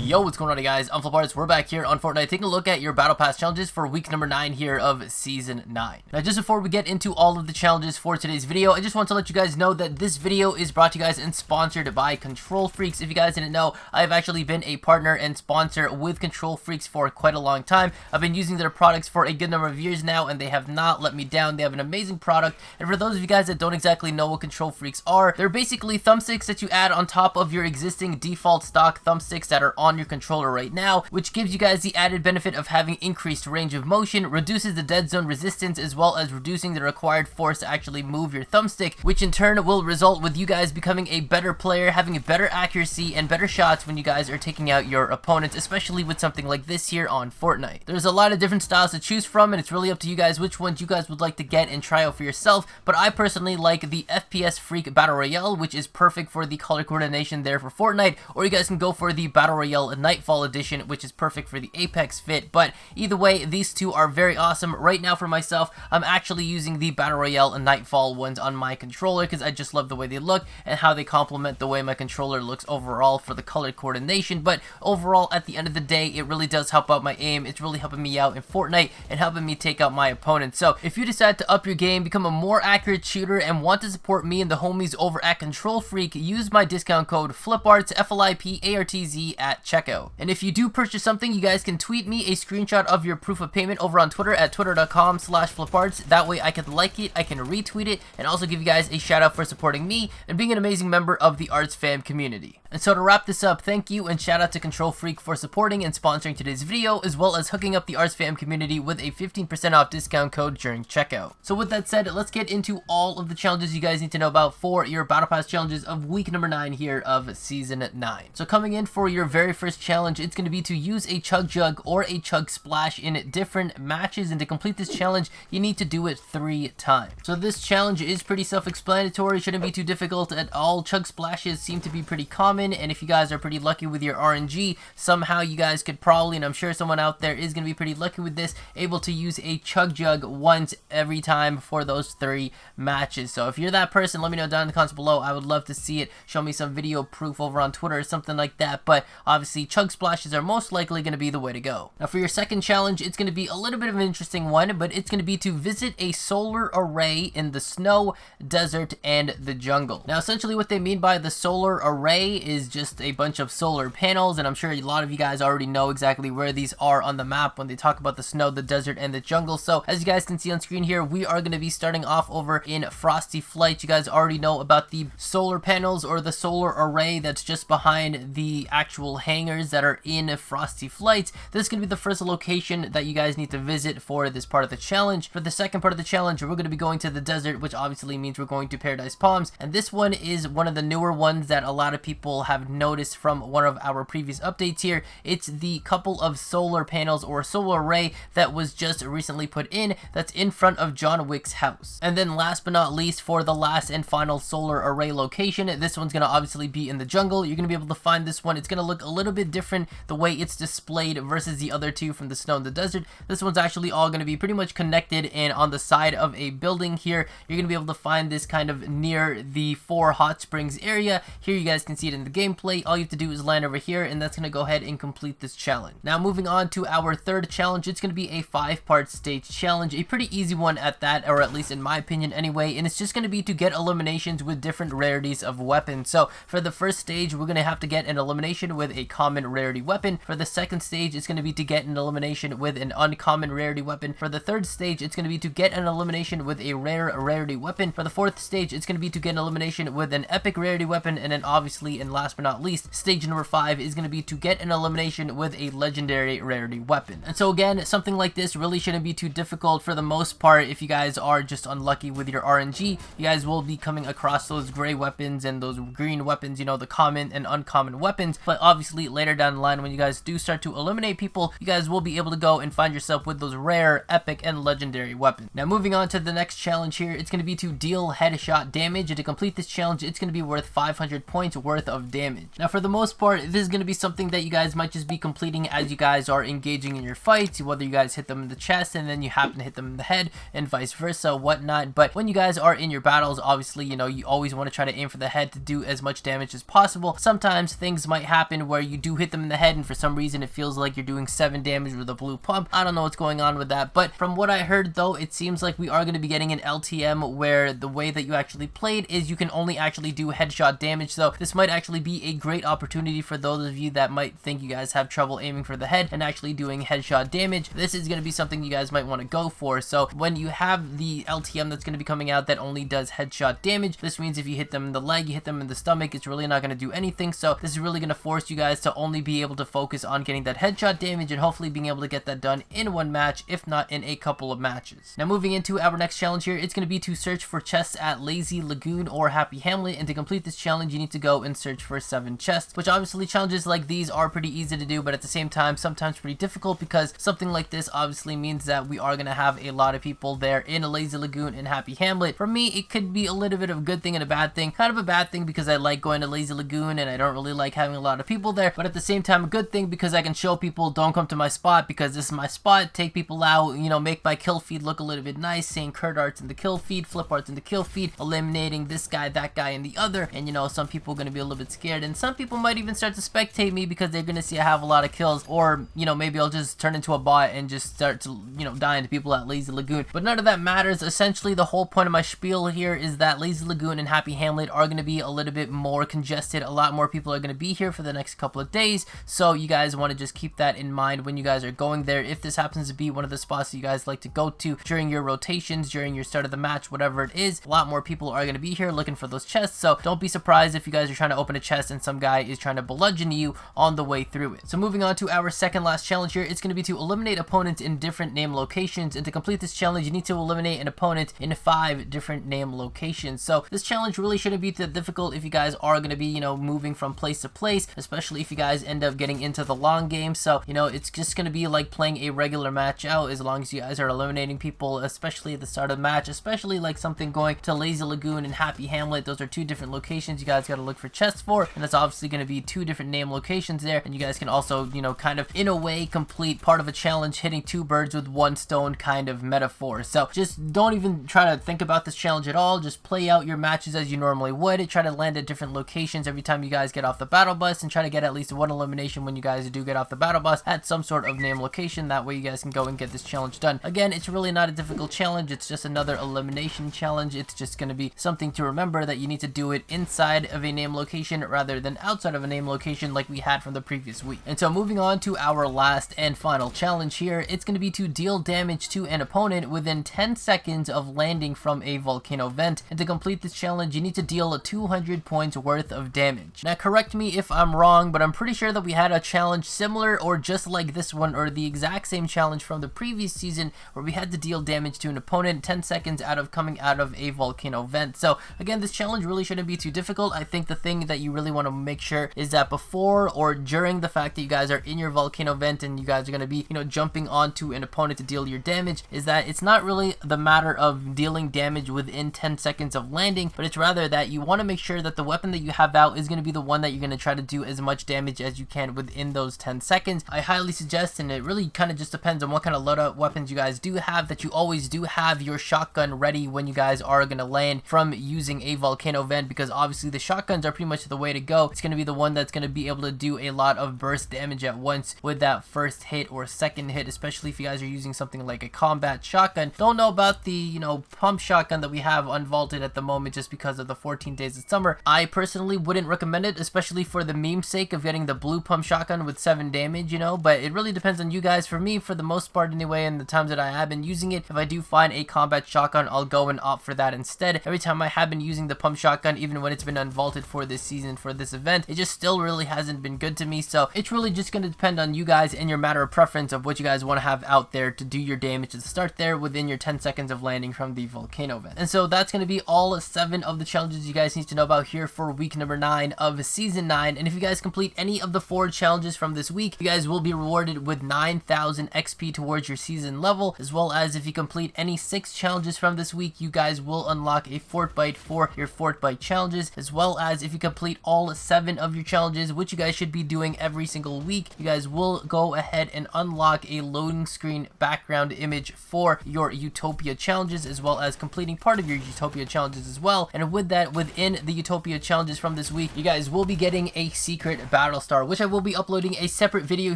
Yo, what's going on, guys? I'm FlipArtz. We're back here on Fortnite taking a look at your Battle Pass challenges for week number 9 here of Season 9. Now, just before we get into all of the challenges for today's video, I just want to let you guys know that this video is brought to you guys and sponsored by Control Freaks. If you guys didn't know, I've actually been a partner and sponsor with Control Freaks for quite a long time. I've been using their products for a good number of years now, and they have not let me down. They have an amazing product, and for those of you guys that don't exactly know what Control Freaks are, they're basically thumbsticks that you add on top of your existing default stock thumbsticks that are on your controller right now, which gives you guys the added benefit of having increased range of motion, reduces the dead zone resistance, as well as reducing the required force to actually move your thumbstick, which in turn will result with you guys becoming a better player, having a better accuracy and better shots when you guys are taking out your opponents, especially with something like this here on Fortnite. There's a lot of different styles to choose from, and it's really up to you guys which ones you guys would like to get and try out for yourself, but I personally like the FPS Freak Battle Royale, which is perfect for the color coordination there for Fortnite, or you guys can go for the Battle Royale Nightfall Edition, which is perfect for the Apex fit. But either way, these two are very awesome. Right now for myself, I'm actually using the Battle Royale Nightfall ones on my controller because I just love the way they look and how they complement the way my controller looks overall for the color coordination. But overall, at the end of the day, it really does help out my aim. It's really helping me out in Fortnite and helping me take out my opponents. So if you decide to up your game, become a more accurate shooter, and want to support me and the homies over at Control Freak, use my discount code FlipArtz, FLIPARTZ at checkout. And if you do purchase something, you guys can tweet me a screenshot of your proof of payment over on Twitter at twitter.com/FlipArtz. That way I can like it, I can retweet it, and also give you guys a shout out for supporting me and being an amazing member of the Arts Fam community. And so to wrap this up, thank you and shout out to Control Freak for supporting and sponsoring today's video, as well as hooking up the Arts Fam community with a 15% off discount code during checkout. So with that said, let's get into all of the challenges you guys need to know about for your Battle Pass challenges of week number 9 here of Season 9. So coming in for your very first challenge, it's going to be to use a chug jug or a chug splash in different matches, and to complete this challenge, you need to do it 3 times. So this challenge is pretty self-explanatory, shouldn't be too difficult at all. Chug splashes seem to be pretty common, and if you guys are pretty lucky with your RNG, somehow you guys could probably, and I'm sure someone out there is going to be pretty lucky with this, able to use a chug jug once every time for those 3 matches. So if you're that person, let me know down in the comments below. I would love to see it. Show me some video proof over on Twitter or something like that, but obviously chug splashes are most likely going to be the way to go. Now for your second challenge, it's going to be a little bit of an interesting one, but it's going to be to visit a solar array in the snow, desert, and the jungle. Now essentially what they mean by the solar array is just a bunch of solar panels, and I'm sure a lot of you guys already know exactly where these are on the map when they talk about the snow, the desert, and the jungle. So as you guys can see on screen here, we are going to be starting off over in Frosty Flight. You guys already know about the solar panels or the solar array that's just behind the actual hangars that are in Frosty Flight. This is going to be the first location that you guys need to visit for this part of the challenge. For the second part of the challenge, we're going to be going to the desert, which obviously means we're going to Paradise Palms, and this one is one of the newer ones that a lot of people have noticed from one of our previous updates here. It's the couple of solar panels or solar array that was just recently put in that's in front of John Wick's house. And then last but not least, for the last and final solar array location, this one's going to obviously be in the jungle. You're going to be able to find this one. It's going to look a little bit different the way it's displayed versus the other two from the snow and the desert. This one's actually all going to be pretty much connected and on the side of a building here. You're going to be able to find this kind of near the 4 hot springs area. Here you guys can see it in the gameplay. All you have to do is land over here, and that's going to go ahead and complete this challenge. Now moving on to our third challenge, it's going to be a 5-part stage challenge, a pretty easy one at that, or at least in my opinion anyway, and it's just going to be to get eliminations with different rarities of weapons. So for the first stage, we're going to have to get an elimination with a common rarity weapon. For the second stage, it's going to be to get an elimination with an uncommon rarity weapon. For the third stage, it's going to be to get an elimination with a rare rarity weapon. For the fourth stage, it's going to be to get an elimination with an epic rarity weapon, and then obviously, and last but not least, stage number 5 is going to be to get an elimination with a legendary rarity weapon. And so again, something like this really shouldn't be too difficult for the most part. If you guys are just unlucky with your RNG, you guys will be coming across those gray weapons and those green weapons, you know, the common and uncommon weapons. But obviously later down the line, when you guys do start to eliminate people, you guys will be able to go and find yourself with those rare, epic, and legendary weapons. Now moving on to the next challenge here, it's going to be to deal headshot damage, and to complete this challenge, it's going to be worth 500 points worth of damage. Now for the most part, this is going to be something that you guys might just be completing as you guys are engaging in your fights, whether you guys hit them in the chest and then you happen to hit them in the head, and vice versa, whatnot. But when you guys are in your battles, obviously, you know, you always want to try to aim for the head to do as much damage as possible. Sometimes things might happen where you do hit them in the head and for some reason it feels like you're doing 7 damage with a blue pump. I don't know what's going on with that, but from what I heard though, it seems like we are going to be getting an LTM where the way that you actually played is you can only actually do headshot damage. So this might actually be a great opportunity for those of you that might think you guys have trouble aiming for the head and actually doing headshot damage. This is going to be something you guys might want to go for. So when you have the LTM that's going to be coming out that only does headshot damage, this means if you hit them in the leg, you hit them in the stomach, it's really not going to do anything. So this is really going to force you guys to only be able to focus on getting that headshot damage and hopefully being able to get that done in one match, if not in a couple of matches. Now moving into our next challenge here, it's going to be to search for chests at Lazy Lagoon or Happy Hamlet, and to complete this challenge you need to go and search for 7 chests, which obviously challenges like these are pretty easy to do, but at the same time sometimes pretty difficult, because something like this obviously means that we are going to have a lot of people there in a Lazy Lagoon and Happy Hamlet. For me, it could be a little bit of a good thing and a bad thing. Kind of a bad thing because I like going to Lazy Lagoon and I don't really like having a lot of people there, but at the same time a good thing because I can show people don't come to my spot because this is my spot, take people out, you know, make my kill feed look a little bit nice, saying CurtArts in the kill feed, FlipArtz in the kill feed, eliminating this guy, that guy, and the other. And you know, some people are going to be a little bit scared, and some people might even start to spectate me because they're going to see I have a lot of kills, or you know, maybe I'll just turn into a bot and just start to, you know, dying to people at Lazy Lagoon. But none of that matters. Essentially the whole point of my spiel here is that Lazy Lagoon and Happy Hamlet are going to be a little bit more congested. A lot more people are going to be here for the next couple of days, so you guys want to just keep that in mind when you guys are going there. If this happens to be one of the spots that you guys like to go to during your rotations, during your start of the match, whatever it is, a lot more people are going to be here looking for those chests. So don't be surprised if you guys are trying to open a chest and some guy is trying to bludgeon you on the way through it. So moving on to our second last challenge here, it's going to be to eliminate opponents in different name locations, and to complete this challenge you need to eliminate an opponent in 5 different name locations. So this challenge really shouldn't be that difficult if you guys are going to be, you know, moving from place to place, especially if you guys end up getting into the long game. So you know, it's just going to be like playing a regular match out as long as you guys are eliminating people, especially at the start of the match, especially like something going to Lazy Lagoon and Happy Hamlet. Those are 2 different locations you guys got to look for chests for, and that's obviously going to be 2 different name locations there. And you guys can also, you know, kind of in a way complete part of a challenge, hitting 2 birds with 1 stone kind of metaphor. So just don't even try to think about this challenge at all. Just play out your matches as you normally would. Try to land at different locations every time you guys get off the battle bus, and try to get at least 1 elimination when you guys do get off the battle bus at some sort of name location. That way you guys can go and get this challenge done. Again, it's really not a difficult challenge. It's just another elimination challenge. It's just going to be something to remember that you need to do it inside of a name location rather than outside of a name location like we had from the previous week. And so moving on to our last and final challenge here, it's going to be to deal damage to an opponent within 10 seconds of landing from a volcano vent. And to complete this challenge you need to deal 200 points worth of damage. Now correct me if I'm wrong, but I'm pretty sure that we had a challenge similar or just like this one, or the exact same challenge from the previous season where we had to deal damage to an opponent 10 seconds out of coming out of a volcano vent. So again, this challenge really shouldn't be too difficult. I think the thing that you really want to make sure is that before or during the fact that you guys are in your volcano vent and you guys are going to be, you know, jumping onto an opponent to deal your damage, is that it's not really the matter of dealing damage within 10 seconds of landing, but it's rather that you want to make sure that the weapon that you have out is going to be the one that you're going to try to do as much damage as you can within those 10 seconds. I highly suggest, and it really kind of just depends on what kind of loadout weapons you guys do have, that you always do have your shotgun ready when you guys are going to land from using a volcano vent, because obviously the shotguns are pretty much the way to go. It's going to be the one that's going to be able to do a lot of burst damage at once with that first hit or second hit, especially if you guys are using something like a combat shotgun. Don't know about the, you know, pump shotgun that we have unvaulted at the moment just because of the 14 days of summer. I personally wouldn't recommend it, especially for the meme sake of getting the blue pump shotgun with 7 damage, you know, but it really depends on you guys. For me, for the most part anyway, and the times that I have been using it, if I do find a combat shotgun, I'll go and opt for that instead. Every time I have been using the pump shotgun, even when it's been unvaulted for this season, for this event, it just still really hasn't been good to me. So it's really just going to depend on you guys and your matter of preference of what you guys want to have out there to do your damage to start there within your 10 seconds of landing from the volcano vent. And so that's going to be all 7 of the challenges you guys need to know about here for week number 9 of season 9. And if you guys complete any of the 4 challenges from this week, you guys will be rewarded with 9,000 XP towards your season level, as well as if you complete any 6 challenges from this week, you guys will unlock a Fortnite for your Fortnite challenges, as well as if you complete all 7 of your challenges, which you guys should be doing every single week, you guys will go ahead and unlock a loading screen background image for your Utopia challenges, as well as completing part of your Utopia challenges as well. And with that, within the Utopia challenges from this week, you guys will be getting a secret battle battle star, which I will be uploading a separate video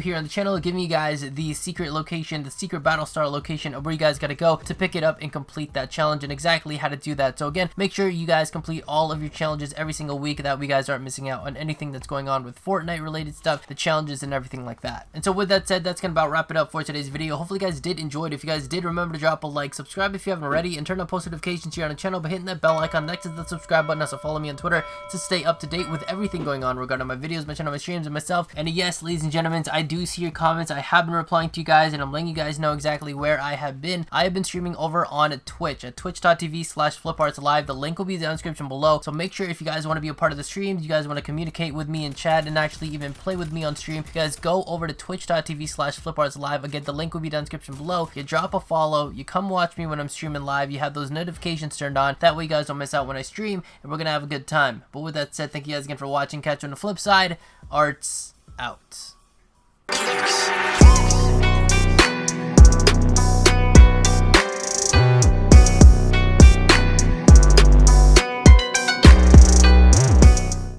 here on the channel, giving you guys the secret location, the secret battle star location of where you guys gotta go to pick it up and complete that challenge, and exactly how to do that. So again, make sure you guys complete all of your challenges every single week, that we guys aren't missing out on anything that's going on with Fortnite related stuff, the challenges and everything like that. And so with that said, that's gonna about wrap it up for today's video. Hopefully you guys did enjoy it. If you guys did, remember to drop a like, subscribe if you haven't already, and turn on post notifications here on the channel by hitting that bell icon next to the subscribe button. Also follow me on Twitter to stay up to date with everything going on regarding my videos, my channel, my streams, and myself. And yes, ladies and gentlemen, I do see your comments. I have been replying to you guys, and I'm letting you guys know exactly where I have been. I have been streaming over on Twitch at twitch.tv/FlipArtz live. The link will be down in the description below. So make sure if you guys want to be a part of the streams, you guys want to communicate with me in chat and actually even play with me on stream, you guys go over to twitch.tv/FlipArtz live. Again, the link will be down in the description below. You drop a follow, you come watch me when I'm streaming live, you have those notifications turned on, that way you guys don't miss out when I stream, and we're gonna have a good time. But with that said, thank you guys again for watching. Catch you on the flip side. Arts out.